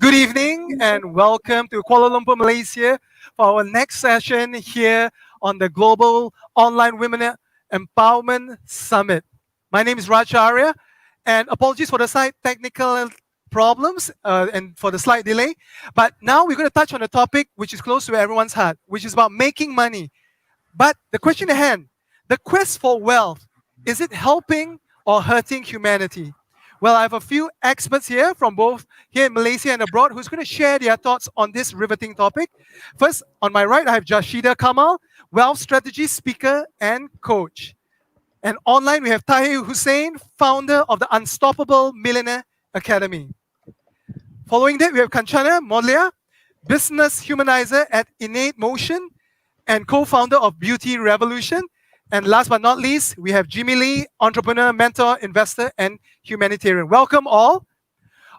Good evening and welcome to Kuala Lumpur, Malaysia for our next session here on the Global Online Women Empowerment Summit. My name is Aria, and apologies for the slight technical problems and for the slight delay. But now we're going to touch on a topic which is close to everyone's heart, which is about making money. But the question at hand, the quest for wealth, is it helping or hurting humanity? Well, I have a few experts here from both here in Malaysia and abroad who's going to share their thoughts on this riveting topic. First, on my right, I have Jashida Kamal, wealth strategy speaker and coach. And online, we have Tahir Hussain, founder of the Unstoppable Millionaire Academy. Following that, we have Kanchana, Moodliar, business humanizer at Innate Motion and co-founder of Beauty Revolution. And last but not least, we have Jimmy Lee, entrepreneur, mentor, investor, and humanitarian. Welcome all.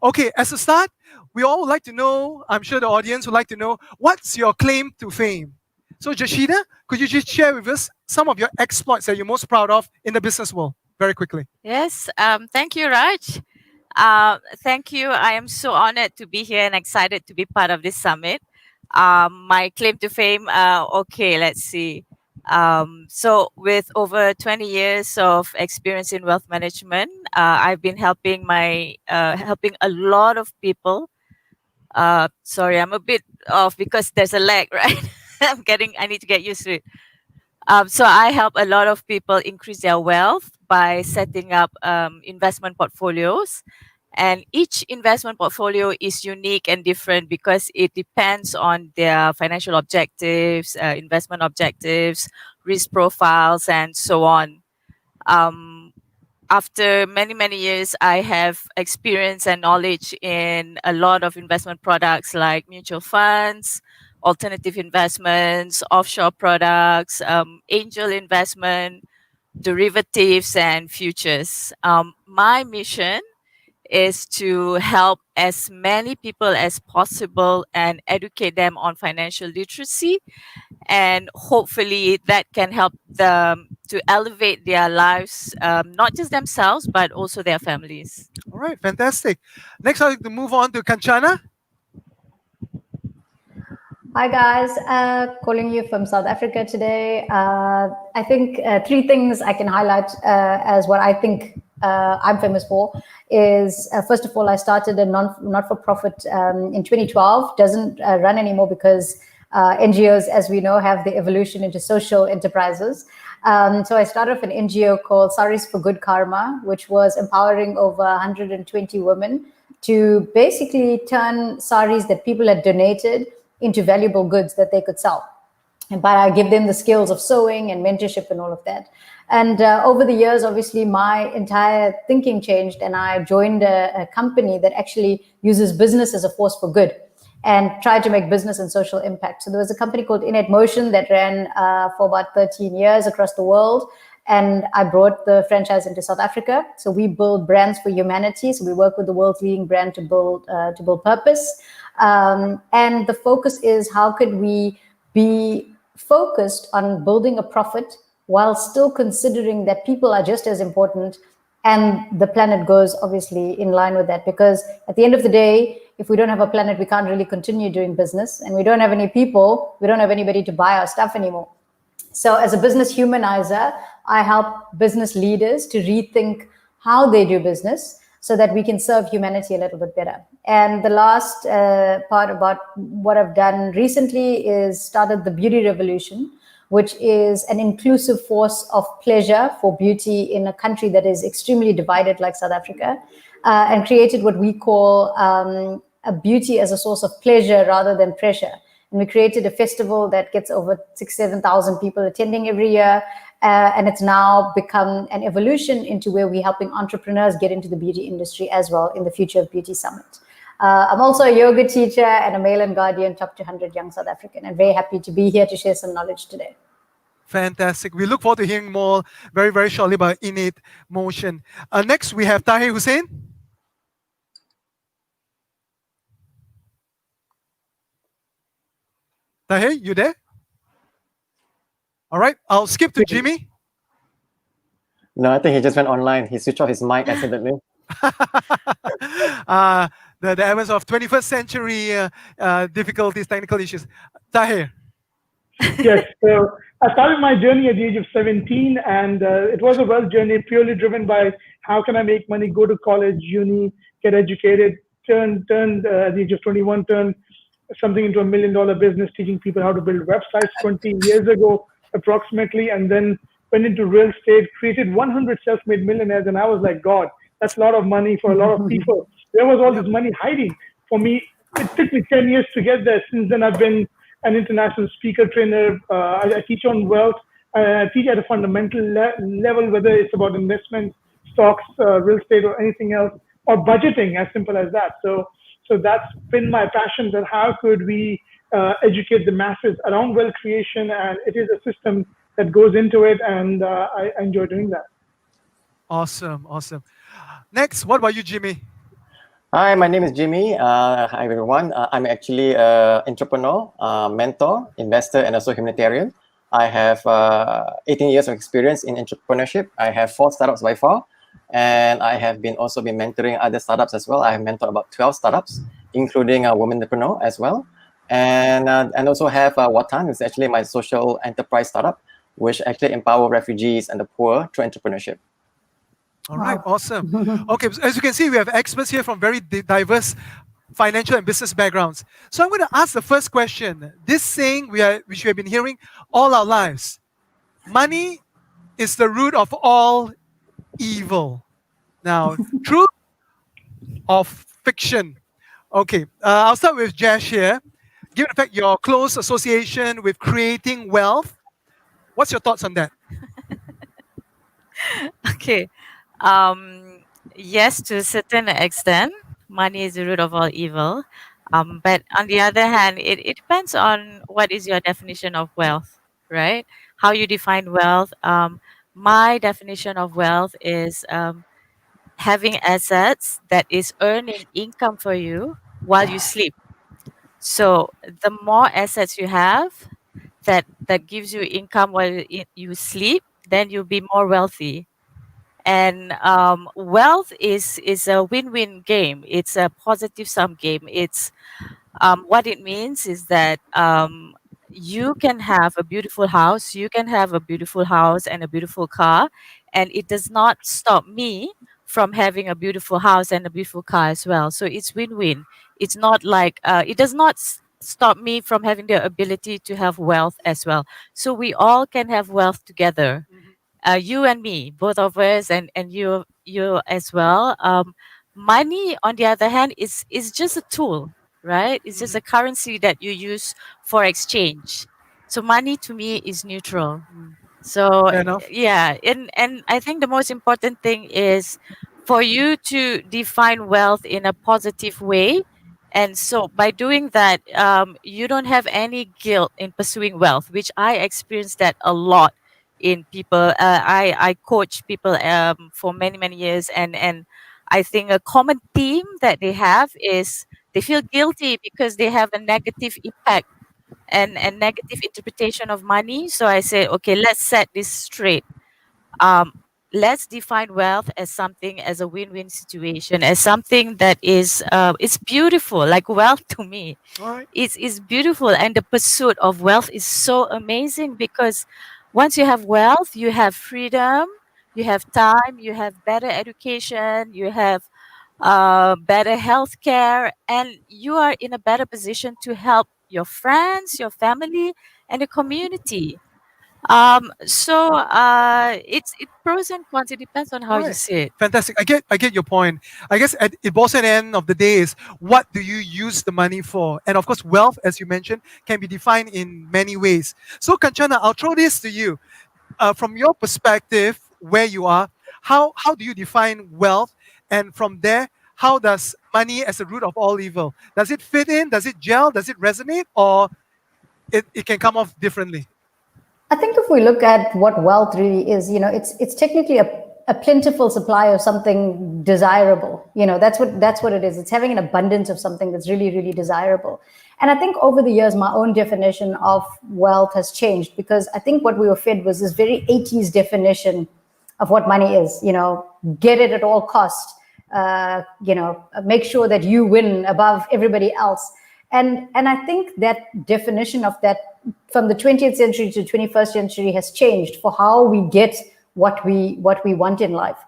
Okay, as a start, we all would like to know, I'm sure the audience would like to know, what's your claim to fame? So Jashida, could you just share with us some of your exploits that you're most proud of in the business world, very quickly? Yes, thank you, Raj. Thank you. I am so honored to be here and excited to be part of this summit. My claim to fame, okay, let's see. So with over 20 years of experience in wealth management, I've been helping helping a lot of people. Sorry, I'm a bit off because there's a lag, right? I need to get used to it. So I help a lot of people increase their wealth by setting up investment portfolios. And each investment portfolio is unique and different because it depends on their financial objectives, investment objectives, risk profiles, and so on. After many, many years, I have experience and knowledge in a lot of investment products like mutual funds, alternative investments, offshore products, angel investment, derivatives, and futures. My mission is to help as many people as possible and educate them on financial literacy. And hopefully that can help them to elevate their lives, not just themselves, but also their families. All right, fantastic. Next, I'd like to move on to Kanchana. Hi guys, calling you from South Africa today. I think three things I can highlight as what I think I'm famous for is, first of all, I started a not-for-profit in 2012, doesn't run anymore because NGOs, as we know, have the evolution into social enterprises. So I started off an NGO called Saris for Good Karma, which was empowering over 120 women to basically turn saris that people had donated into valuable goods that they could sell. But I give them the skills of sewing and mentorship and all of that. And over the years, obviously, my entire thinking changed, and I joined a company that actually uses business as a force for good and tried to make business and social impact. So there was a company called Innate Motion that ran for about 13 years across the world. And I brought the franchise into South Africa. So we build brands for humanity. So we work with the world's leading brand to build purpose. And the focus is, how could we be focused on building a profit while still considering that people are just as important, and the planet goes obviously in line with that, because at the end of the day, if we don't have a planet, we can't really continue doing business, and we don't have any people, we don't have anybody to buy our stuff anymore. So as a business humanizer, I help business leaders to rethink how they do business so that we can serve humanity a little bit better. And the last part about what I've done recently is started the Beauty Revolution, which is an inclusive force of pleasure for beauty in a country that is extremely divided like South Africa, and created what we call a beauty as a source of pleasure rather than pressure. And we created a festival that gets over 7,000 people attending every year. And it's now become an evolution into where we're helping entrepreneurs get into the beauty industry as well in the Future of Beauty Summit. I'm also a yoga teacher and a Male and Guardian Top 200 Young South African, and very happy to be here to share some knowledge today. Fantastic. We look forward to hearing more very, very shortly about Innate Motion. Next, we have Tahir Hussain. Tahir, you there? All right, I'll skip to Jimmy. No, I think he just went online. He switched off his mic accidentally. the elements of 21st century difficulties, technical issues. Tahir. Yes. So I started my journey at the age of 17, and it was a wealth journey purely driven by how can I make money, go to college, uni, get educated, turned at the age of 21, turned something into $1 million business, teaching people how to build websites 20 years ago, approximately, and then went into real estate, created 100 self-made millionaires, and I was like, God, that's a lot of money for a lot of people. Where was all this money hiding? For me, it took me 10 years to get there. Since then, I've been an international speaker trainer. I teach on wealth. I teach at a fundamental level, whether it's about investments, stocks, real estate, or anything else, or budgeting, as simple as that. So that's been my passion, that how could we educate the masses around wealth creation, and it is a system that goes into it, and I enjoy doing that. Awesome. Next, what about you, Jimmy? Hi, my name is Jimmy. Hi, everyone. I'm actually an entrepreneur, mentor, investor, and also humanitarian. I have 18 years of experience in entrepreneurship. I have 4 startups by far, and I have also been mentoring other startups as well. I have mentored about 12 startups, including a Womanpreneur as well. And also have Watan, which is actually my social enterprise startup, which actually empower refugees and the poor through entrepreneurship. All right, awesome. Okay, as you can see, we have experts here from very diverse financial and business backgrounds. So I'm going to ask the first question. This saying which we have been hearing all our lives: money is the root of all evil. Now, truth or fiction? Okay, I'll start with Jash here. Given the fact your close association with creating wealth, what's your thoughts on that? Okay. Yes, to a certain extent, money is the root of all evil. But on the other hand, it depends on what is your definition of wealth, right? How you define wealth. My definition of wealth is having assets that is earning income for you while you sleep. So the more assets you have that gives you income while you sleep, then you'll be more wealthy. And wealth is a win-win game. It's a positive sum game. It's what it means is that you can have a beautiful house, and a beautiful car, and it does not stop me from having a beautiful house and a beautiful car as well. So it's win-win. It's not like it does not stop me from having the ability to have wealth as well. So we all can have wealth together. You and me, both of us, and you as well. Money, on the other hand, is just a tool, right? It's just a currency that you use for exchange. So money to me is neutral. So Fair enough. yeah, and I think the most important thing is for you to define wealth in a positive way. And so by doing that, you don't have any guilt in pursuing wealth, which I experienced that a lot in people. I coach people for many years, and I think a common theme that they have is they feel guilty because they have a negative impact and negative interpretation of money. So I say, okay, let's set this straight. Let's define wealth as something, as a win-win situation, as something that is it's beautiful. Like wealth to me, All right. is beautiful, and the pursuit of wealth is so amazing because once you have wealth, you have freedom, you have time, you have better education, you have better healthcare, and you are in a better position to help your friends, your family, and the community. So it's pros and cons. It depends on how All you right. see it. Fantastic. I get your point. I guess at the both end of the day is what do you use the money for? And of course, wealth, as you mentioned, can be defined in many ways. So, Kanchana, I'll throw this to you. From your perspective, where you are, how do you define wealth? And from there, how does money as the root of all evil? Does it fit in? Does it gel? Does it resonate? Or it can come off differently? I think if we look at what wealth really is, it's technically a plentiful supply of something desirable. That's what it is. It's having an abundance of something that's really, really desirable. And I think over the years, my own definition of wealth has changed because I think what we were fed was this very 80s definition of what money is. Get it at all cost. make sure that you win above everybody else. And I think that definition of that from the 20th century to 21st century has changed for how we get what we want in life.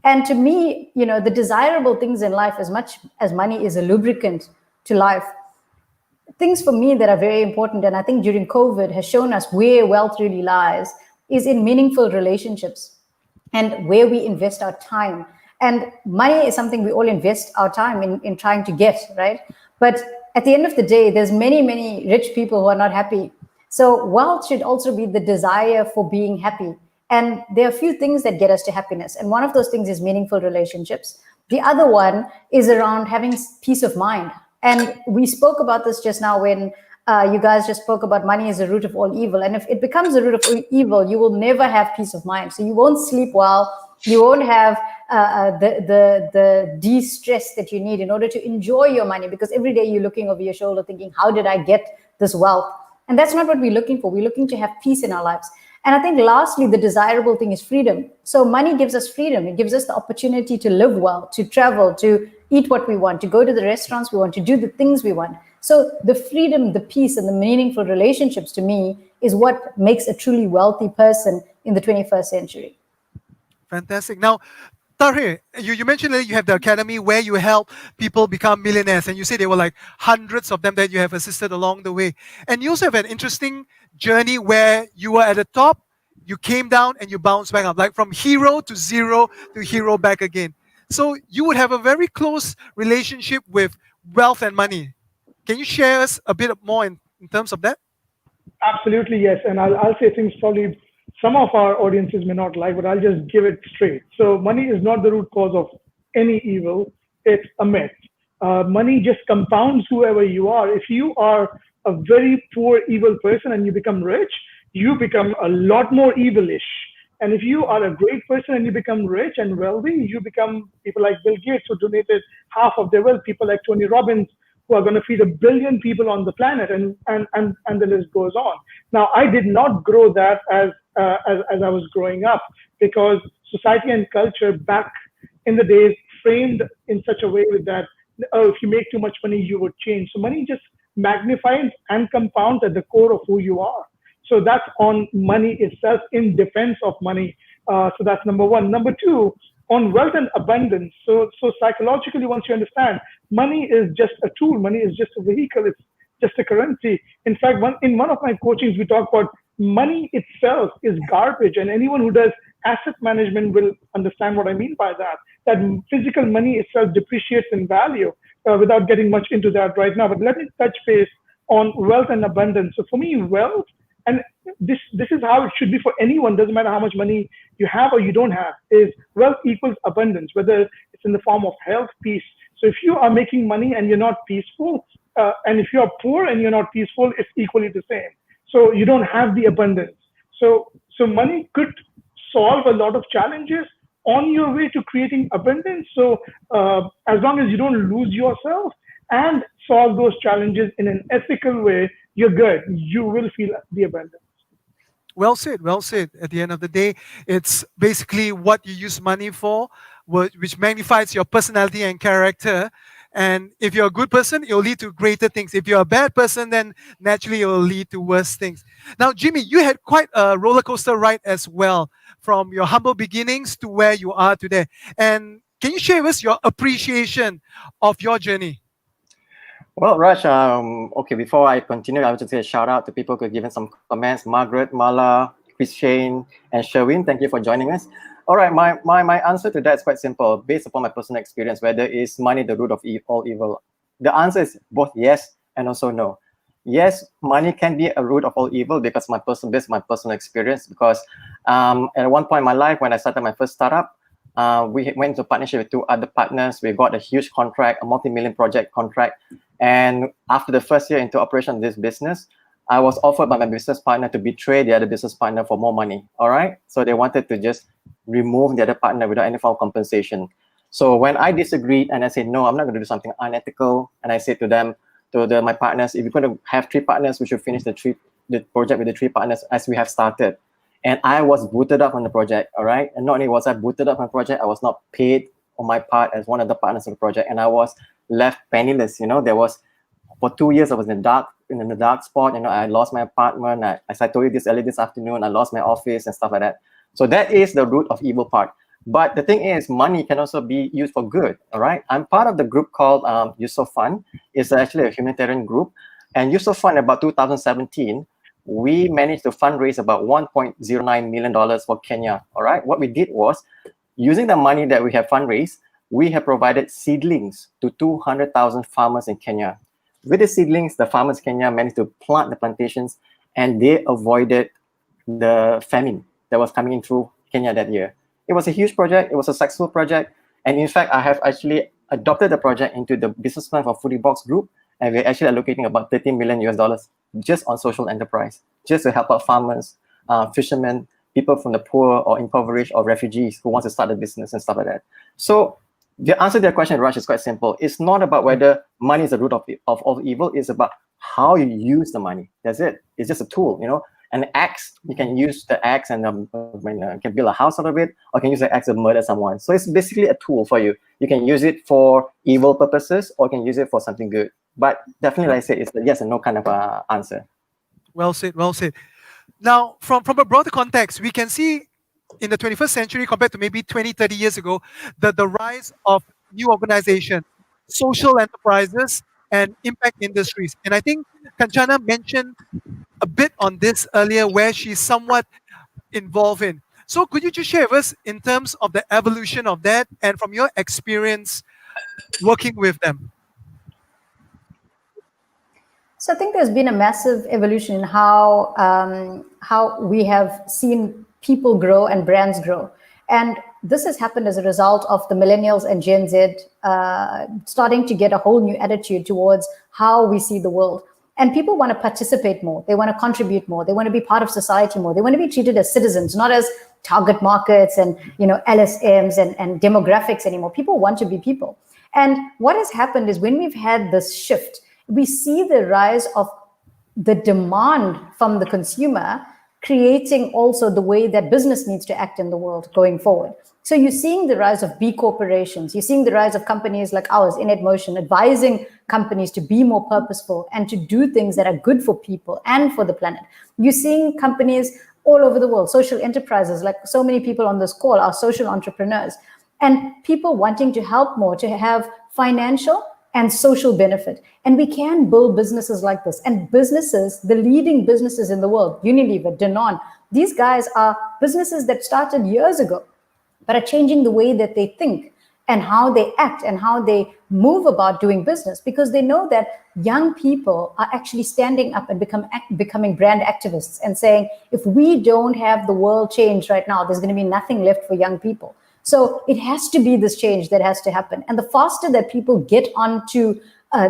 And to me, the desirable things in life, as much as money is a lubricant to life, things for me that are very important, and I think during COVID has shown us where wealth really lies, is in meaningful relationships and where we invest our time. And money is something we all invest our time in trying to get, right? But at the end of the day, there's many rich people who are not happy. So wealth should also be the desire for being happy. And there are a few things that get us to happiness. And one of those things is meaningful relationships. The other one is around having peace of mind. And we spoke about this just now when you guys just spoke about money as the root of all evil. And if it becomes the root of evil, you will never have peace of mind. So you won't sleep well. You won't have the de-stress that you need in order to enjoy your money, because every day you're looking over your shoulder thinking, how did I get this wealth? And that's not what we're looking for. We're looking to have peace in our lives. And I think lastly, the desirable thing is freedom. So money gives us freedom. It gives us the opportunity to live well, to travel, to eat what we want, to go to the restaurants we want, to do the things we want. So the freedom, the peace, and the meaningful relationships to me is what makes a truly wealthy person in the 21st century. Fantastic. Now, Tahir, you mentioned that you have the academy where you help people become millionaires, and you say there were like hundreds of them that you have assisted along the way. And you also have an interesting journey where you were at the top, you came down, and you bounced back up, like from hero to zero to hero back again. So you would have a very close relationship with wealth and money. Can you share us a bit more in terms of that? Absolutely, yes. And I'll say things probably some of our audiences may not like, but I'll just give it straight. So money is not the root cause of any evil. It's a myth. Money just compounds whoever you are. If you are a very poor, evil person and you become rich, you become a lot more evilish. And if you are a great person and you become rich and wealthy, you become people like Bill Gates, who donated half of their wealth, people like Tony Robbins, who are going to feed 1 billion people on the planet, and the list goes on. Now, I did not grow that as I was growing up, because society and culture back in the days framed in such a way that, oh, if you make too much money, you would change. So money just magnifies and compounds at the core of who you are. So that's on money itself, in defense of money. So that's number one. Number two, on wealth and abundance. So psychologically, once you understand, money is just a tool. Money is just a vehicle. It's just a currency. In fact, in one of my coachings, we talk about money itself is garbage. And anyone who does asset management will understand what I mean by that. That physical money itself depreciates in value, without getting much into that right now. But let me touch base on wealth and abundance. So for me, wealth, and this is how it should be for anyone, doesn't matter how much money you have or you don't have, is wealth equals abundance, whether it's in the form of health, peace. So if you are making money and you're not peaceful, and if you're poor and you're not peaceful, it's equally the same. So you don't have the abundance. So money could solve a lot of challenges on your way to creating abundance. So as long as you don't lose yourself and solve those challenges in an ethical way, you're good. You will feel the abundance. Well said, well said. At the end of the day, it's basically what you use money for, which magnifies your personality and character. And if you're a good person, it will lead to greater things. If you're a bad person, then naturally it will lead to worse things. Now, Jimmy, you had quite a roller coaster ride as well, from your humble beginnings to where you are today. And can you share with us your appreciation of your journey? Well, Raj, okay, before I continue, I would just say a shout out to people who have given some comments. Margaret, Mala, Chris Shane, and Sherwin, thank you for joining us. All right, my answer to that is quite simple. Based upon my personal experience, whether is money the root of all evil? The answer is both yes and also no. Yes, money can be a root of all evil because based on my personal experience. Because at one point in my life, when I started my first startup, we went into partnership with 2 other partners. We got a huge contract, a multi-million project contract. And after the first year into operation of this business, I was offered by my business partner to betray the other business partner for more money. All right. So they wanted to just remove the other partner without any form of compensation. So when I disagreed and I said, no, I'm not going to do something unethical. And I said to them, my partners, if you're going to have 3 partners, we should finish the project with the 3 partners as we have started. And I was booted up on the project. All right. And not only was I booted up on the project, I was not paid on my part as one of the partners of the project, and I was left penniless. There was for 2 years I was in the dark spot. I lost my apartment. As I told you this earlier this afternoon, I lost my office and stuff like that. So that is the root of evil part. But the thing is, money can also be used for good. All right. I'm part of the group called Yusuf Fund. It's actually a humanitarian group. And Yusuf Fund, about 2017, we managed to fundraise about $1.09 million for Kenya. All right. What we did was, using the money that we have fundraised, we have provided seedlings to 200,000 farmers in Kenya. With the seedlings, the farmers in Kenya managed to plant the plantations, and they avoided the famine that was coming in through Kenya that year. It was a huge project. It was a successful project. And in fact, I have actually adopted the project into the business plan for Foodie Box Group. And we're actually allocating about $13 million US just on social enterprise, just to help out farmers, fishermen, people from the poor or impoverished or refugees who want to start a business and stuff like that. So the answer to that question, Raj, is quite simple. It's not about whether money is the root of all evil. It's about how you use the money. That's it. It's just a tool, An axe, you can use the axe and can build a house out of it, or can use the axe to murder someone. So it's basically a tool for you. You can use it for evil purposes, or you can use it for something good. But definitely, like I said, it's a yes and no kind of answer. Well said, well said. Now, from a broader context, we can see in the 21st century compared to maybe 20, 30 years ago, the rise of new organizations, social enterprises, and impact industries. And I think Kanchana mentioned a bit on this earlier, where she's somewhat involved in. So could you just share with us in terms of the evolution of that and from your experience working with them? So I think there's been a massive evolution in how we have seen people grow and brands grow. And this has happened as a result of the millennials and Gen Z starting to get a whole new attitude towards how we see the world. And people want to participate more. They want to contribute more. They want to be part of society more. They want to be treated as citizens, not as target markets and LSMs and demographics anymore. People want to be people. And what has happened is, when we've had this shift, we see the rise of the demand from the consumer, creating also the way that business needs to act in the world going forward. So you're seeing the rise of B corporations. You're seeing the rise of companies like ours, Innate Motion, advising companies to be more purposeful and to do things that are good for people and for the planet. You're seeing companies all over the world, social enterprises, like so many people on this call are social entrepreneurs, and people wanting to help more, to have financial and social benefit. And we can build businesses like this. And businesses, the leading businesses in the world, Unilever, Danone, these guys are businesses that started years ago, but are changing the way that they think and how they act and how they move about doing business, because they know that young people are actually standing up and becoming brand activists and saying, if we don't have the world change right now, there's going to be nothing left for young people. So it has to be this change that has to happen. And the faster that people get onto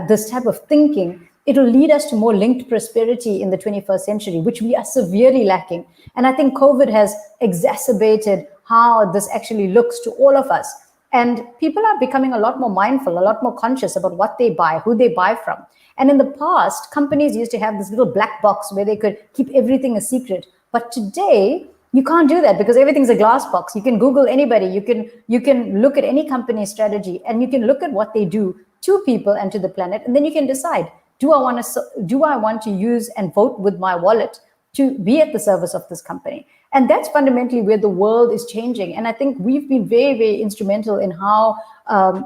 this type of thinking, it will lead us to more linked prosperity in the 21st century, which we are severely lacking. And I think COVID has exacerbated how this actually looks to all of us. And people are becoming a lot more mindful, a lot more conscious about what they buy, who they buy from. And in the past, companies used to have this little black box where they could keep everything a secret. But today, you can't do that, because everything's a glass box. You can Google anybody. You can look at any company's strategy, and you can look at what they do to people and to the planet. And then you can decide, do I want to use and vote with my wallet to be at the service of this company? And that's fundamentally where the world is changing. And I think we've been very, very instrumental in how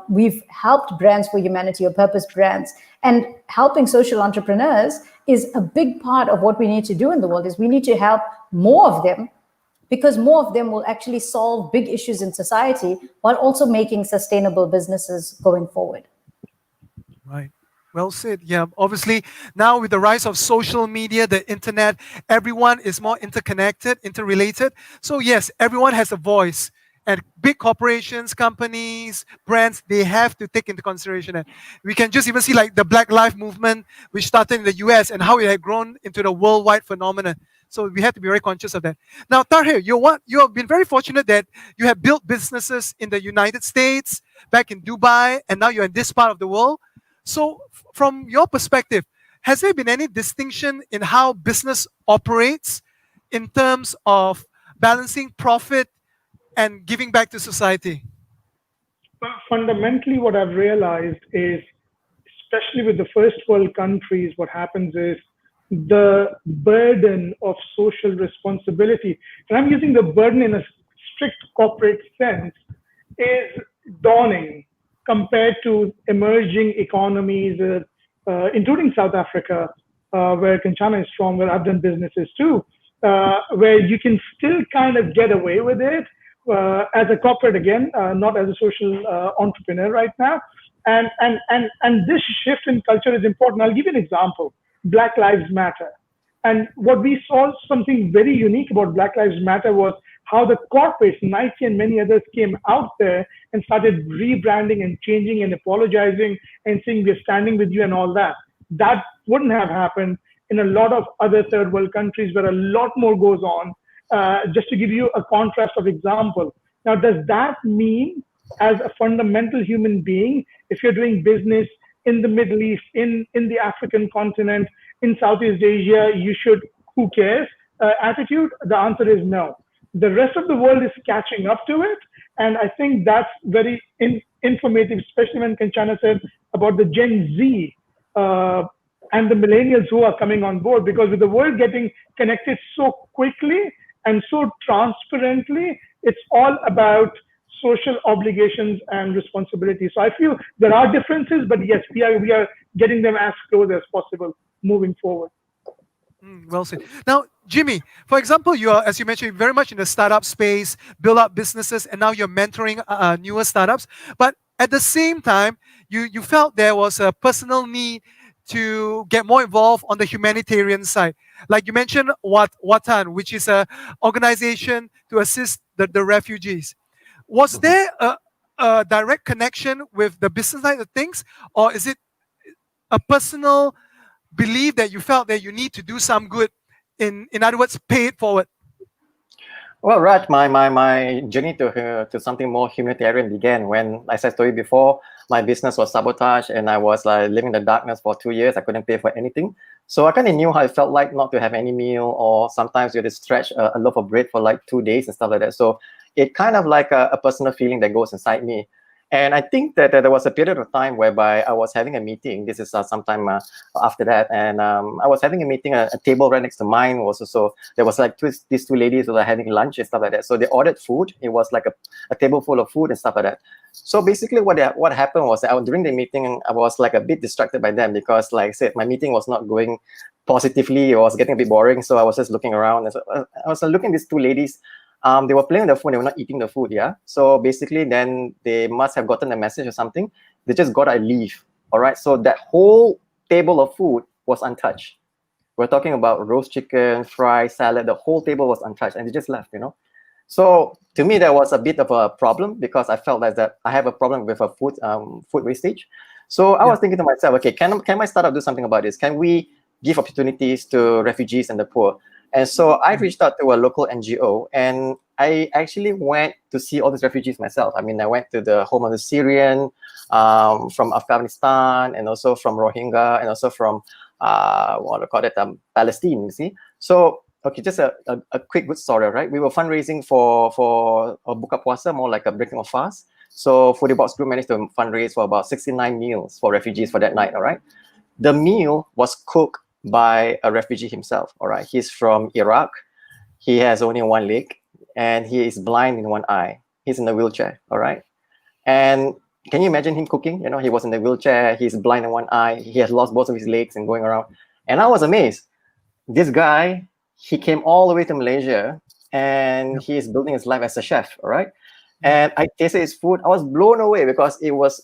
we've helped brands for humanity, or purpose brands. And helping social entrepreneurs is a big part of what we need to do in the world. Is we need to help more of them, because more of them will actually solve big issues in society while also making sustainable businesses going forward. Right. Well said. Yeah, obviously now with the rise of social media, the internet, everyone is more interconnected, interrelated. So yes, everyone has a voice. And big corporations, companies, brands, they have to take into consideration that. We can just even see like the Black Lives Movement, which started in the US, and how it had grown into the worldwide phenomenon. So we have to be very conscious of that. Now, Tahir, you have been very fortunate that you have built businesses in the United States, back in Dubai, and now you're in this part of the world. So from your perspective, has there been any distinction in how business operates in terms of balancing profit and giving back to society? Fundamentally, what I've realized is, especially with the first world countries, what happens is the burden of social responsibility, and I'm using the burden in a strict corporate sense, is dawning compared to emerging economies, including South Africa, where Kanchana is from, where I've done businesses too, where you can still kind of get away with it as a corporate again, not as a social entrepreneur right now. And this shift in culture is important. I'll give you an example. Black Lives Matter. And what we saw, something very unique about Black Lives Matter, was how the corporates, Nike and many others, came out there and started rebranding and changing and apologizing and saying we're standing with you and all that. That wouldn't have happened in a lot of other third world countries where a lot more goes on. Just to give you a contrast of example. Now, does that mean as a fundamental human being, if you're doing business in the Middle East, in the African continent, in Southeast Asia, you should, who cares, attitude? The answer is no. The rest of the world is catching up to it. And I think that's very informative, especially when Kanchana said about the Gen Z and the millennials who are coming on board, because with the world getting connected so quickly and so transparently, it's all about social obligations and responsibilities. So I feel there are differences, but yes, we are getting them as close as possible moving forward. Well said. Now, Jimmy, for example, you are, as you mentioned, very much in the startup space, build up businesses, and now you're mentoring newer startups. But at the same time, you felt there was a personal need to get more involved on the humanitarian side. Like you mentioned, Watan, which is a organization to assist the refugees. Was there a direct connection with the business side of things, or is it a personal belief that you felt that you need to do some good? In other words, pay it forward. Well, Raj, my journey to something more humanitarian began when, as I told you before, my business was sabotaged and I was living in the darkness for 2 years. I couldn't pay for anything. So I kind of knew how it felt like not to have any meal, or sometimes you had to stretch a loaf of bread for like 2 days and stuff like that. So it kind of like a personal feeling that goes inside me. And I think that there was a period of time whereby I was having a meeting. This is sometime after that. And I was having a meeting, a table right next to mine was also, there was like these two ladies who were having lunch and stuff like that. So they ordered food. It was like a table full of food and stuff like that. So basically what happened was that during the meeting, I was like a bit distracted by them because, like I said, my meeting was not going positively. It was getting a bit boring. So I was just looking around. And so I was looking at these two ladies. They were playing with the food. They were not eating the food. Yeah. So basically, then they must have gotten a message or something. They just got a leave. All right. So that whole table of food was untouched. We're talking about roast chicken, fries, salad. The whole table was untouched, and they just left. So to me, that was a bit of a problem because I felt that I have a problem with a food wastage. So I was thinking to myself, okay, can my startup do something about this? Can we give opportunities to refugees and the poor? And so I reached out to a local NGO, and I actually went to see all these refugees myself. I mean, I went to the home of the Syrian, from Afghanistan, and also from Rohingya, and also from what do call it, Palestine. You see, so okay, just a quick good story, right? We were fundraising for a buka puasa, more like a breaking of fast. So Foodie Box Group managed to fundraise for about 69 meals for refugees for that night. All right, the meal was cooked by a refugee himself. All right, he's from Iraq. He has only one leg and he is blind in one eye. He's in a wheelchair. All right, and can you imagine him cooking? He was in the wheelchair. He's blind in one eye. He has lost both of his legs and going around. And I was amazed. This guy, he came all the way to Malaysia and he is building his life as a chef. All right, and I tasted his food. I was blown away because it was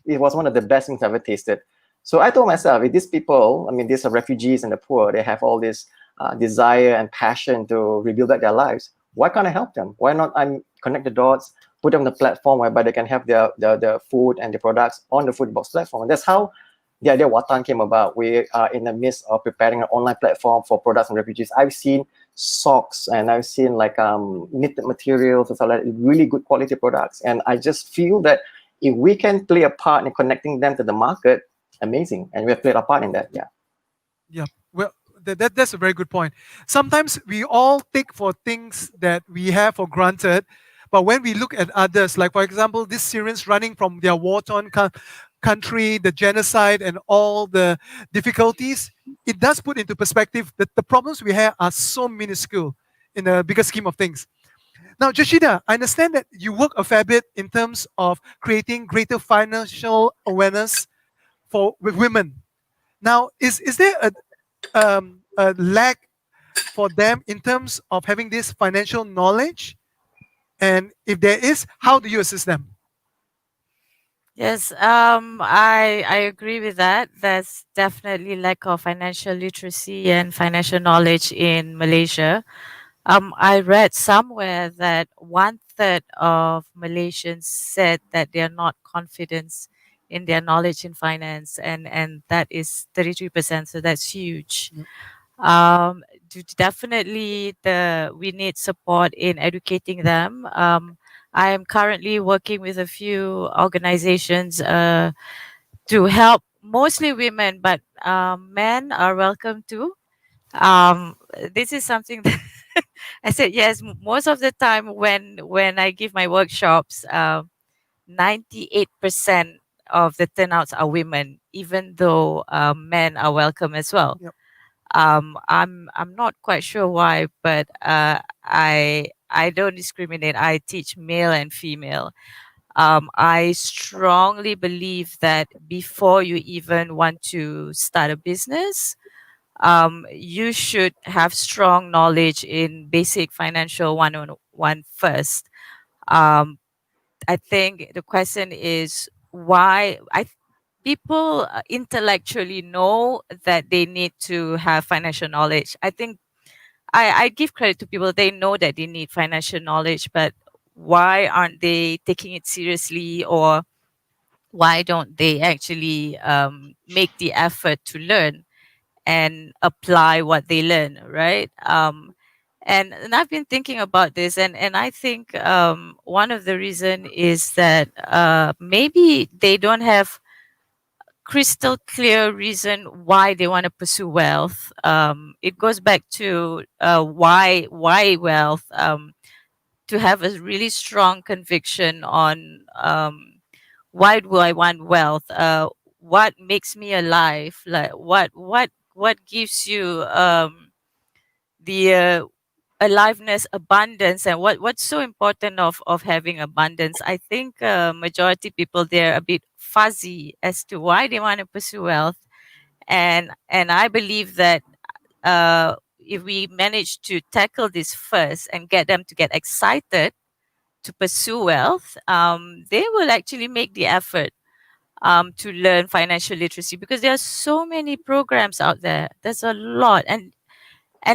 one of the best things I ever tasted. So I told myself, if these people, I mean, these are refugees and the poor, they have all this desire and passion to rebuild back their lives. Why can't I help them? Why not I connect the dots, put them on the platform whereby they can have their food and the products on the Foodie Box platform? And that's how the idea Watan came about. We are in the midst of preparing an online platform for products and refugees. I've seen socks and I've seen like knitted materials and stuff like that, really good quality products. And I just feel that if we can play a part in connecting them to the market, amazing, and we have played a part in that. Yeah, well, that's a very good point. Sometimes we all take for things that we have for granted, But when we look at others, like for example, these Syrians running from their war-torn country, the genocide, and all the difficulties, it does put into perspective that the problems we have are so minuscule in the bigger scheme of things. Now, Jashida, I understand that you work a fair bit in terms of creating greater financial awareness with women. Now, is there a lack for them in terms of having this financial knowledge? And if there is, how do you assist them? Yes, I agree with that. There's definitely lack of financial literacy and financial knowledge in Malaysia. I read somewhere that 1/3 of Malaysians said that they are not confident in their knowledge in finance, and that is 33%. So that's huge. Yep. Definitely, we need support in educating them. I am currently working with a few organizations to help mostly women, but men are welcome too. This is something that I said yes. Most of the time when I give my workshops, 98% of the turnouts are women, even though men are welcome as well. Yep. I'm not quite sure why, but I don't discriminate. I teach male and female. I strongly believe that before you even want to start a business, you should have strong knowledge in basic financial 101 first. I think the question is why people intellectually know that they need to have financial knowledge. I think I give credit to people, they know that they need financial knowledge, but why aren't they taking it seriously, or why don't they actually make the effort to learn and apply what they learn, right? And I've been thinking about this, and I think one of the reason is that maybe they don't have crystal clear reason why they want to pursue wealth. It goes back to why wealth. To have a really strong conviction on why do I want wealth? What makes me alive? Like what gives you the aliveness, abundance, and what's so important of having abundance? I think majority people, they're a bit fuzzy as to why they want to pursue wealth, and I believe that if we manage to tackle this first and get them to get excited to pursue wealth, they will actually make the effort to learn financial literacy, because there are so many programs out there. There's a lot, and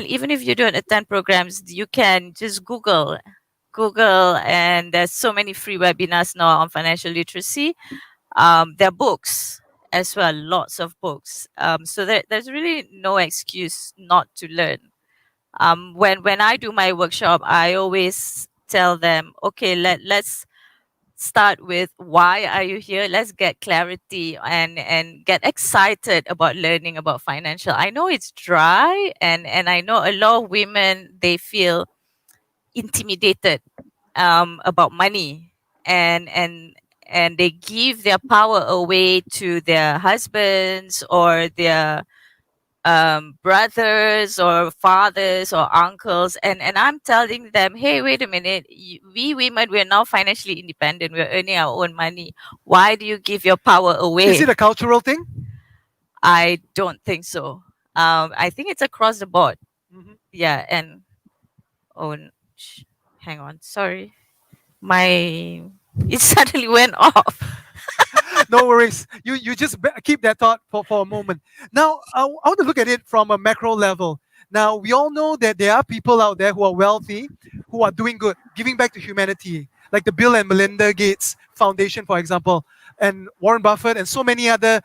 even if you don't attend programs, you can just Google, and there's so many free webinars now on financial literacy. There are books as well, lots of books. So there's really no excuse not to learn. When I do my workshop, I always tell them, okay, let's start with why are you here. Let's get clarity and get excited about learning about financial. I know it's dry, and I know a lot of women, they feel intimidated about money, and they give their power away to their husbands or their brothers or fathers or uncles, and I'm telling them, hey, wait a minute, we women, we're now financially independent, we're earning our own money. Why do you give your power away? Is it a cultural thing? I don't think so. I think it's across the board. Mm-hmm. Yeah. And hang on, sorry, my it suddenly went off. No worries. You just keep that thought for a moment. Now, I want to look at it from a macro level. Now, we all know that there are people out there who are wealthy, who are doing good, giving back to humanity, like the Bill and Melinda Gates Foundation, for example, and Warren Buffett, and so many other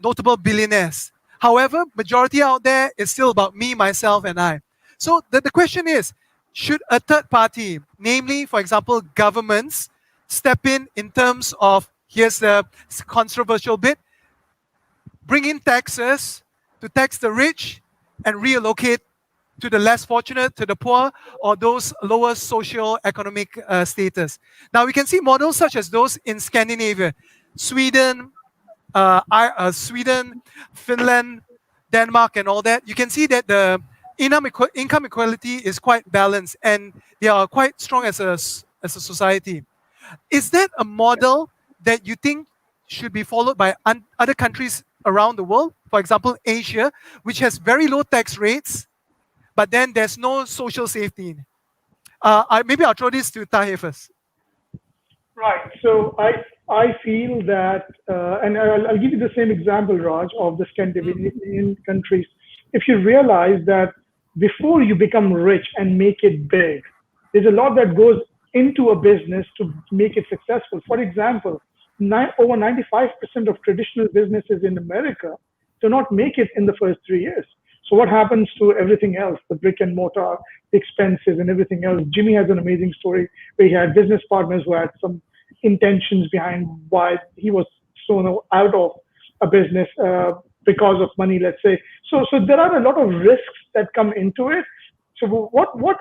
notable billionaires. However, majority out there is still about me, myself, and I. So the question is, should a third party, namely, for example, governments, step in terms of, here's the controversial bit, bring in taxes to tax the rich and reallocate to the less fortunate, to the poor, or those lower socio-economic status. Now we can see models such as those in Scandinavia, Sweden, Sweden, Finland, Denmark, and all that. You can see that the income equality is quite balanced, and they are quite strong as a society. Is that a model that you think should be followed by other countries around the world? For example, Asia, which has very low tax rates, but then there's no social safety. Maybe I'll throw this to Tahir first. Right. So I feel that, and I'll give you the same example, Raj, of the Scandinavian countries. If you realize that before you become rich and make it big, there's a lot that goes into a business to make it successful. For example, over 95% of traditional businesses in America do not make it in the first 3 years. So what happens to everything else, the brick and mortar expenses and everything else? Jimmy has an amazing story where he had business partners who had some intentions behind why he was thrown out of a business because of money, let's say. So there are a lot of risks that come into it. So what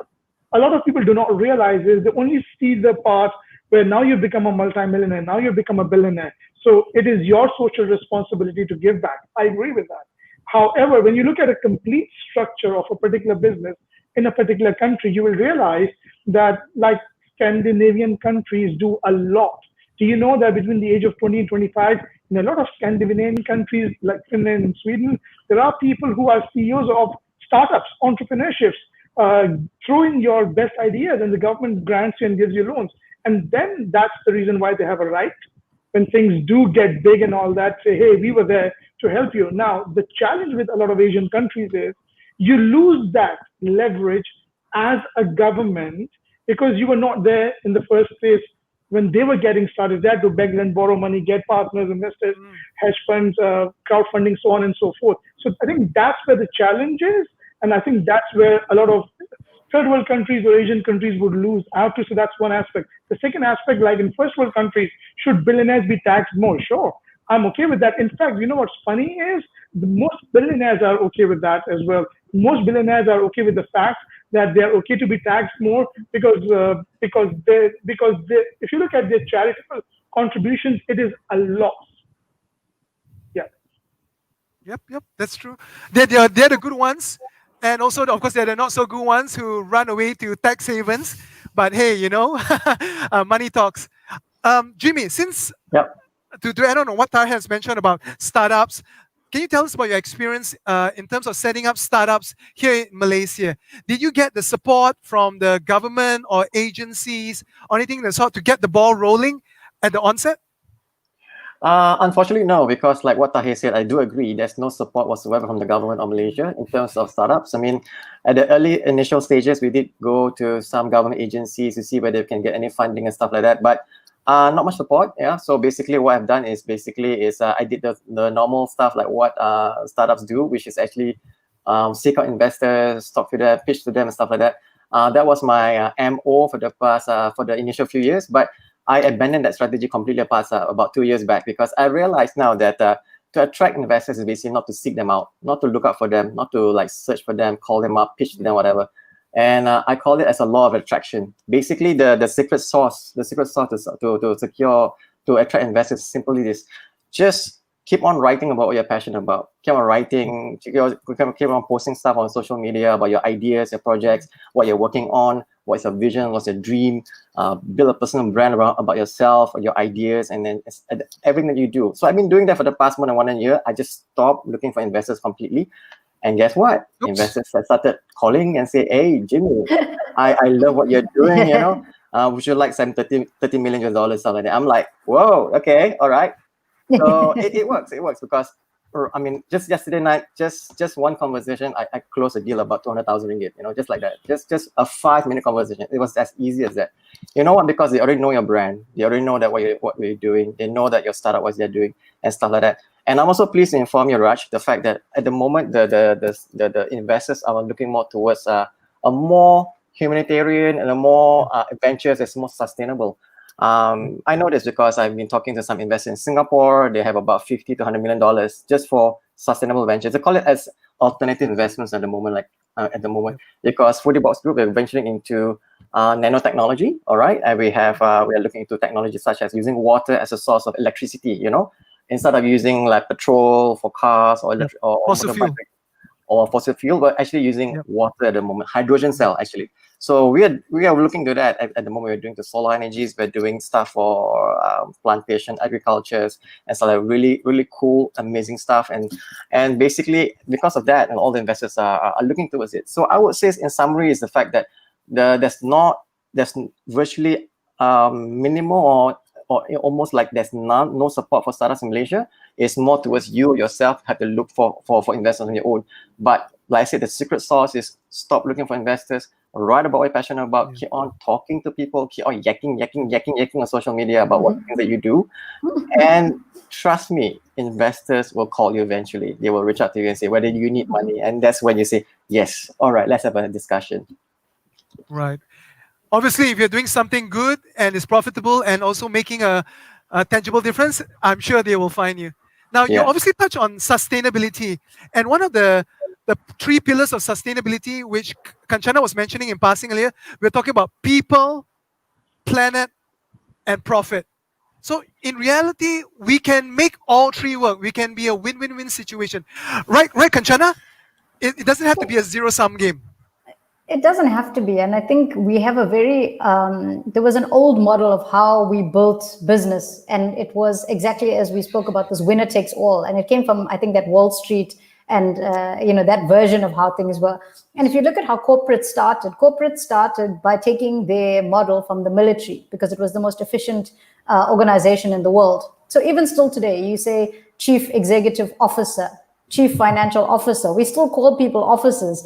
a lot of people do not realize is they only see the part where now you become a multimillionaire, now you become a billionaire. So it is your social responsibility to give back. I agree with that. However, when you look at a complete structure of a particular business in a particular country, you will realize that like Scandinavian countries do a lot. Do you know that between the age of 20 and 25, in a lot of Scandinavian countries like Finland and Sweden, there are people who are CEOs of startups, entrepreneurships, throw in your best ideas and the government grants you and gives you loans. And then that's the reason why they have a right when things do get big and all that, say, hey, we were there to help you. Now, the challenge with a lot of Asian countries is you lose that leverage as a government because you were not there in the first place when they were getting started. They had to beg and borrow money, get partners, investors, hedge funds, crowdfunding, so on and so forth. So I think that's where the challenge is. And I think that's where a lot of third world countries or Asian countries would lose out to. So that's one aspect. The second aspect, like in first world countries, should billionaires be taxed more? Sure, I'm okay with that. In fact, you know what's funny is most billionaires are okay with that as well. Most billionaires are okay with the fact that they're okay to be taxed more because if you look at their charitable contributions, it is a loss. Yeah. Yep, that's true. They're the good ones. And also, of course, there are the not so good ones who run away to tax havens. But hey, you know, money talks. Jimmy, since to add on what Tahir has mentioned about startups, can you tell us about your experience in terms of setting up startups here in Malaysia? Did you get the support from the government or agencies or anything of the sort to get the ball rolling at the onset? Unfortunately, no, because like what Tahir said, I do agree. There's no support whatsoever from the government of Malaysia in terms of startups. I mean, at the early initial stages, we did go to some government agencies to see whether they can get any funding and stuff like that. But not much support. Yeah. So basically, what I've done is I did the normal stuff like what startups do, which is actually seek out investors, talk to them, pitch to them, and stuff like that. That was my MO for the past for the initial few years, but I abandoned that strategy completely past about 2 years back because I realized now that to attract investors is basically not to seek them out, not to look out for them, not to like search for them, call them up, pitch to them, whatever. And I call it as a law of attraction. Basically, the secret sauce to attract investors is simply this: just keep on writing about what you're passionate about. Keep on writing, keep on posting stuff on social media about your ideas, your projects, what you're working on, what's your vision, what's your dream. Build a personal brand about yourself, or your ideas, and then everything that you do. So I've been doing that for the past more than 1 year. I just stopped looking for investors completely. And guess what? Oops. Investors started calling and say, hey, Jimmy, I love what you're doing, you know. Would you like some $30 million, stuff like that? I'm like, whoa, okay, all right. So it works because I mean, just yesterday night, just one conversation, I closed a deal about 200,000 ringgit, you know, just like that. Just a 5-minute conversation. It was as easy as that. You know what? Because they already know your brand. They already know that what you're doing. They know that your startup, what they're doing, and stuff like that. And I'm also pleased to inform you, Raj, the fact that at the moment the investors are looking more towards a more humanitarian and a more adventurous, it's more sustainable. I know this because I've been talking to some investors in Singapore. They have about $50 to $100 million just for sustainable ventures. They call it as alternative investments at the moment, because 40 Box Group are venturing into nanotechnology. All right, and we are looking into technologies such as using water as a source of electricity. Instead of using like petrol for cars or Fossil fuel. or fossil fuel, we're actually using water at the moment, hydrogen cell actually. So we are looking to that at the moment. We're doing the solar energies, we're doing stuff for plantation, agricultures, and so like really, really cool, amazing stuff. And basically because of that, and all the investors are looking towards it. So I would say in summary is the fact that there's virtually minimal or almost like there's no support for startups in Malaysia. It's more towards you yourself have to look for investors on your own. But like I said, the secret sauce is stop looking for investors, write about what you're passionate about, keep on talking to people, keep on yakking on social media about what things that you do. And trust me, investors will call you eventually. They will reach out to you and say, whether you need money. And that's when you say, yes, all right, let's have a discussion. Right. Obviously, if you're doing something good and is profitable and also making a tangible difference, I'm sure they will find you. Now, you obviously touch on sustainability. And one of the 3 pillars of sustainability, which Kanchana was mentioning in passing earlier, we're talking about people, planet, and profit. So in reality, we can make all 3 work. We can be a win-win-win situation. Right, Kanchana? It doesn't have to be a zero-sum game. It doesn't have to be. And I think we have a very, there was an old model of how we built business. And it was exactly as we spoke about, this winner takes all. And it came from, I think, that Wall Street and, that version of how things were. And if you look at how corporate started by taking their model from the military because it was the most efficient organization in the world. So even still today, you say chief executive officer, chief financial officer. We still call people officers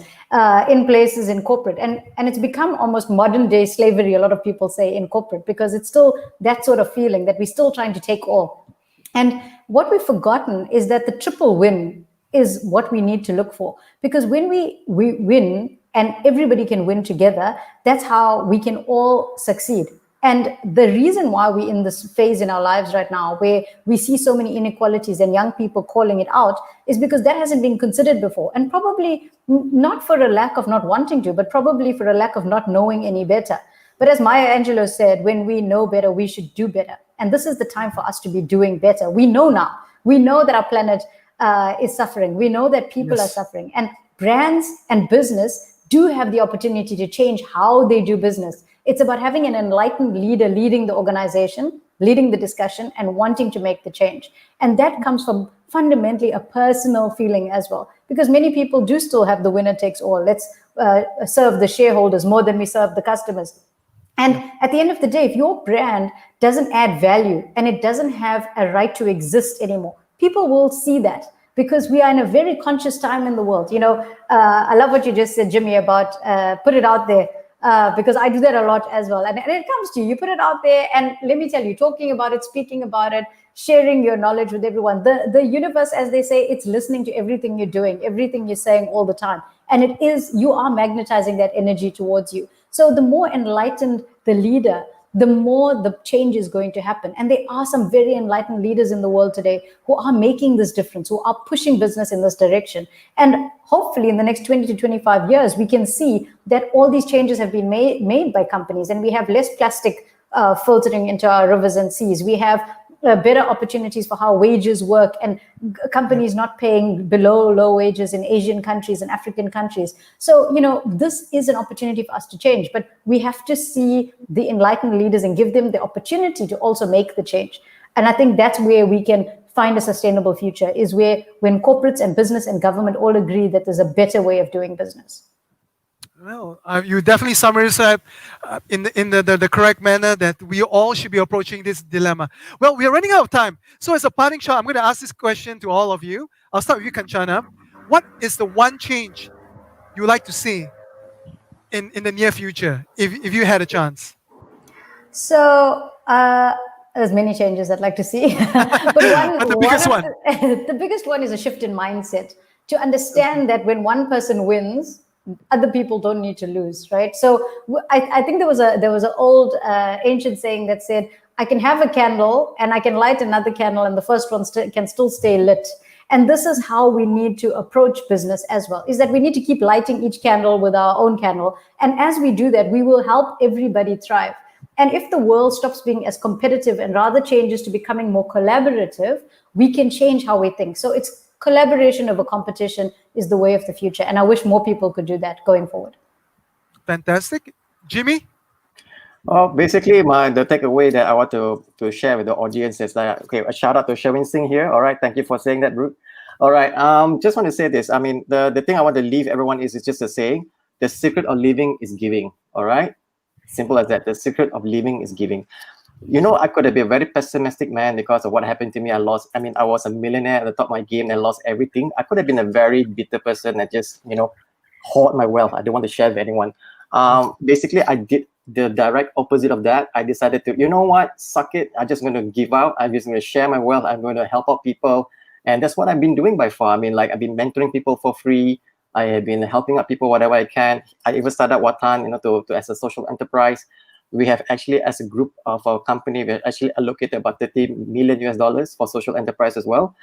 in places in corporate. And it's become almost modern day slavery, a lot of people say, in corporate, because it's still that sort of feeling that we're still trying to take all. And what we've forgotten is that the triple win is what we need to look for. Because when we win and everybody can win together, that's how we can all succeed. And the reason why we're in this phase in our lives right now, where we see so many inequalities and young people calling it out, is because that hasn't been considered before. And probably not for a lack of not wanting to, but probably for a lack of not knowing any better. But as Maya Angelou said, when we know better, we should do better. And this is the time for us to be doing better. We know now. We know that our planet is suffering. We know that people are suffering. And brands and business do have the opportunity to change how they do business. It's about having an enlightened leader leading the organization, leading the discussion, and wanting to make the change. And that comes from fundamentally a personal feeling as well, because many people do still have the winner takes all. Let's serve the shareholders more than we serve the customers. And at the end of the day, if your brand doesn't add value and it doesn't have a right to exist anymore, people will see that. Because we are in a very conscious time in the world. I love what you just said, Jimmy, about put it out there. Because I do that a lot as well. And it comes to you put it out there. And let me tell you, talking about it, speaking about it, sharing your knowledge with everyone. The universe, as they say, it's listening to everything you're doing, everything you're saying all the time. And you are magnetizing that energy towards you. So the more enlightened the leader, the more the change is going to happen. And there are some very enlightened leaders in the world today who are making this difference, who are pushing business in this direction. And hopefully in the next 20 to 25 years, we can see that all these changes have been made by companies, and we have less plastic filtering into our rivers and seas. We have better opportunities for how wages work, and companies not paying below low wages in Asian countries and African countries. So, this is an opportunity for us to change, but we have to see the enlightened leaders and give them the opportunity to also make the change. And I think that's where we can find a sustainable future, is when corporates and business and government all agree that there's a better way of doing business. Well, you definitely summarized that in the correct manner, that we all should be approaching this dilemma. Well, we are running out of time. So as a parting shot, I'm going to ask this question to all of you. I'll start with you, Kanchana. What is the one change you would like to see in the near future, if you had a chance? So there's many changes I'd like to see. But the biggest one. The biggest one is a shift in mindset, to understand that when one person wins, other people don't need to lose, right? So I think there was an old ancient saying that said, I can have a candle and I can light another candle, and the first one can still stay lit. And this is how we need to approach business as well, is that we need to keep lighting each candle with our own candle. And as we do that, we will help everybody thrive. And if the world stops being as competitive and rather changes to becoming more collaborative, we can change how we think. So it's collaboration over competition is the way of the future. And I wish more people could do that going forward. Fantastic. Jimmy? Basically, the takeaway that I want to share with the audience is that, okay, a shout out to Sherwin Singh here. All right, thank you for saying that, Brooke. All right, just want to say this. I mean, the thing I want to leave everyone is just a saying: the secret of living is giving. All right, simple as that. The secret of living is giving. You know, I could have been a very pessimistic man because of what happened to me. I was a millionaire at the top of my game and lost everything. I could have been a very bitter person and just, hoard my wealth. I don't want to share with anyone. Basically, I did the direct opposite of that. I decided to, you know what, suck it. I'm just going to give out. I'm just going to share my wealth. I'm going to help out people. And that's what I've been doing by far. I mean, like, I've been mentoring people for free. I have been helping out people whatever I can. I even started Watan, to as a social enterprise. We have actually, as a group of our company, we have actually allocated about 30 million US dollars for social enterprise as well.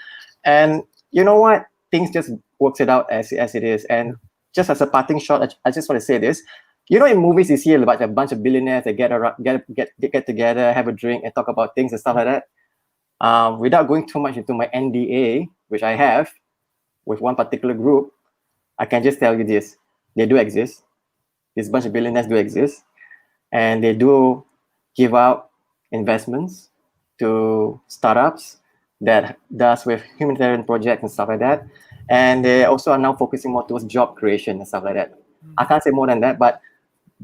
And you know what? Things just works it out as it is. And just as a parting shot, I just want to say this. You know, in movies, you see about a bunch of billionaires that get together, have a drink, and talk about things and stuff like that. Without going too much into my NDA, which I have with one particular group, I can just tell you this: they do exist. This bunch of billionaires do exist, and they do give out investments to startups that does with humanitarian projects and stuff like that. And they also are now focusing more towards job creation and stuff like that. I can't say more than that, but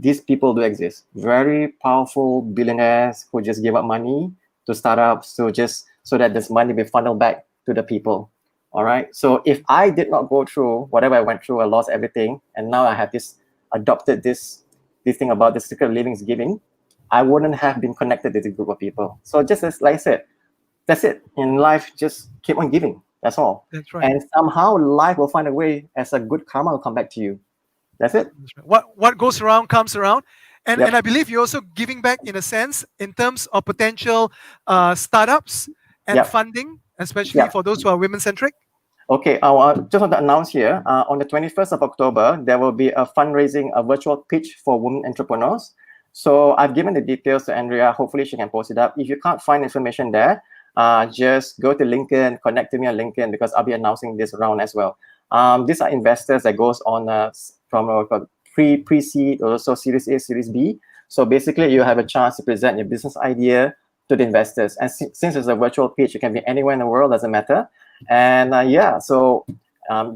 these people do exist. Very powerful billionaires who just give up money to startups so that this money be funneled back to the people. All right. So if I did not go through whatever I went through, I lost everything, and now I have adopted this thing about the secret of living is giving, I wouldn't have been connected to this group of people. So just as like I said, that's it. In life, just keep on giving. That's all. That's right. And somehow life will find a way, as a good karma will come back to you. That's it. That's right. What goes around comes around. And, Yep. and I believe you're also giving back in a sense in terms of potential startups and Yep. funding, especially Yep. for those who are women-centric. Okay, I just want to announce here, on the 21st of October, there will be a fundraising, a virtual pitch for women entrepreneurs. So I've given the details to Andrea. Hopefully she can post it up. If you can't find information there, just go to LinkedIn, connect to me on LinkedIn, because I'll be announcing this round as well. These are investors that goes on from pre-seed or also Series A, Series B. So basically, you have a chance to present your business idea to the investors. And since it's a virtual pitch, it can be anywhere in the world, doesn't matter. And so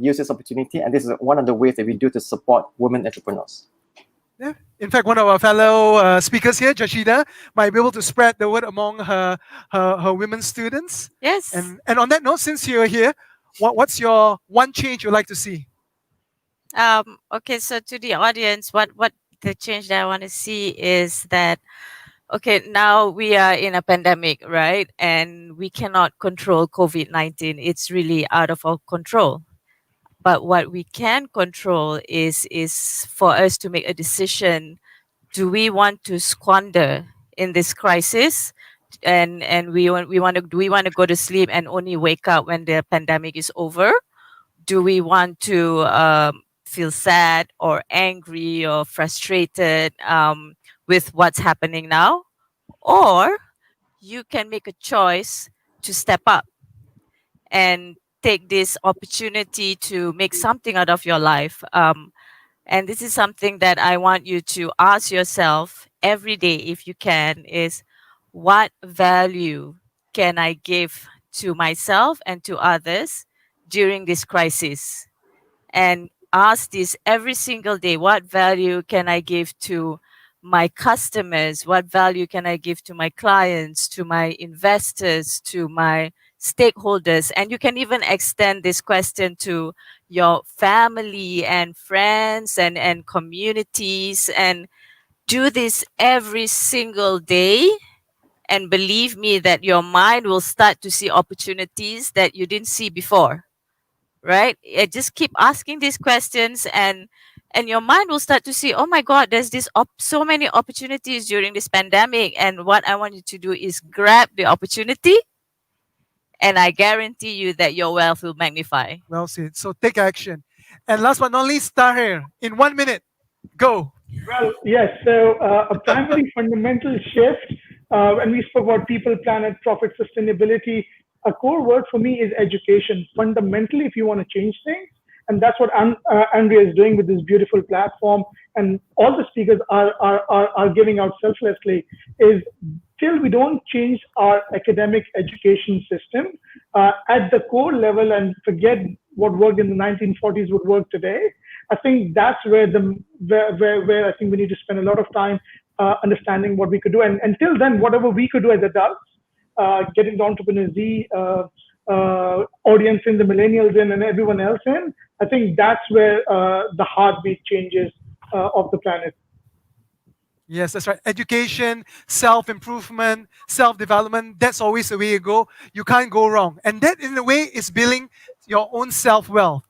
use this opportunity. And this is one of the ways that we do to support women entrepreneurs. Yeah. In fact, one of our fellow speakers here, Jashida, might be able to spread the word among her women students. Yes. And on that note, since you're here, what's your one change you'd like to see? Okay, so to the audience, what the change that I want to see is that, okay, now we are in a pandemic, right? And we cannot control COVID-19. It's really out of our control. But what we can control is for us to make a decision. Do we want to squander in this crisis? And do we want to go to sleep and only wake up when the pandemic is over? Do we want to feel sad or angry or frustrated with what's happening now? Or you can make a choice to step up and take this opportunity to make something out of your life. And this is something that I want you to ask yourself every day, if you can, is what value can I give to myself and to others during this crisis? And ask this every single day. What value can I give to my customers? What value can I give to my clients, to my investors, to my stakeholders? And you can even extend this question to your family and friends and communities, and do this every single day. And believe me that your mind will start to see opportunities that you didn't see before. Right? Just keep asking these questions, and and your mind will start to see, oh my God, there's so many opportunities during this pandemic, and what I want you to do is grab the opportunity, and I guarantee you that your wealth will magnify. Well said. So take action. And last but not least, Tahir, in 1 minute, go. Well, yes. So a primary fundamental shift, when we spoke about people, planet, profit, sustainability, a core word for me is education. Fundamentally, if you want to change things, and that's what Andrea is doing with this beautiful platform, and all the speakers are giving out selflessly, is till we don't change our academic education system at the core level and forget what worked in the 1940s would work today. I think that's where I think we need to spend a lot of time understanding what we could do. And until then, whatever we could do as adults, getting the Entrepreneur Z audience in, the millennials in, and everyone else in, I think that's where the heartbeat changes of the planet. Yes, that's right. Education, self-improvement, self-development, that's always the way you go. You can't go wrong. And that, in a way, is building your own self-wealth.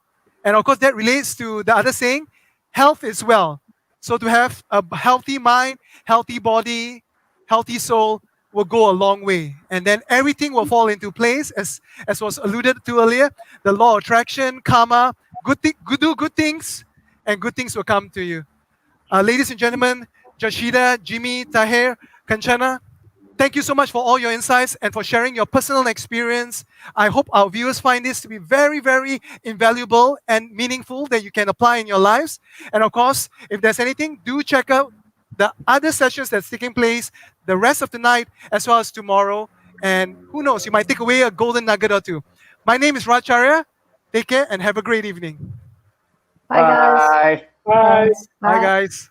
And of course, that relates to the other saying, health is wealth. So to have a healthy mind, healthy body, healthy soul will go a long way. And then everything will fall into place, as was alluded to earlier. The law of attraction, karma, do good things, and good things will come to you. Ladies and gentlemen, Jashida, Jimmy, Tahir, Kanchana, thank you so much for all your insights and for sharing your personal experience. I hope our viewers find this to be very, very invaluable and meaningful that you can apply in your lives. And of course, if there's anything, do check out the other sessions that's taking place the rest of the night as well as tomorrow. And who knows, you might take away a golden nugget or two. My name is Aria. Take care and have a great evening. Bye, guys. Bye. Bye. Thanks. Bye guys.